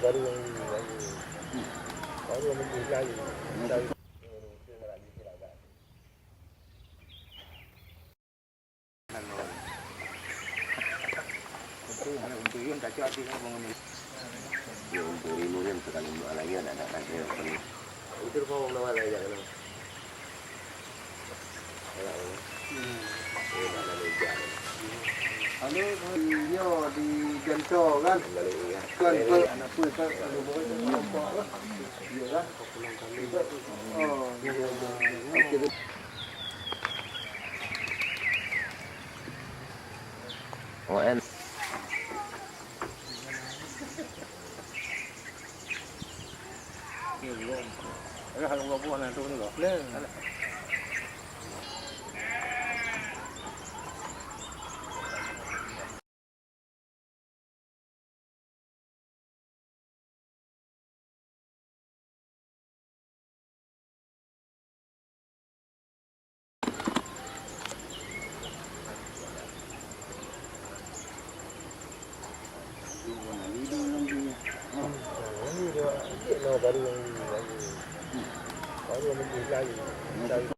baru yang baru yang lagi. Untuk yun kacau hati kan bangun ini. Yung untuk rimu yan sekali dua lagi ada lagi yang penuh. Itu kau mau nawar lagi kan? Ano yo di ganto kan? Kan anak pun kan boleh nampak lah. Iya lah. Oh, okey. ON. Belum. Kalau nggak buat nanti ni loh. Baru yang lagi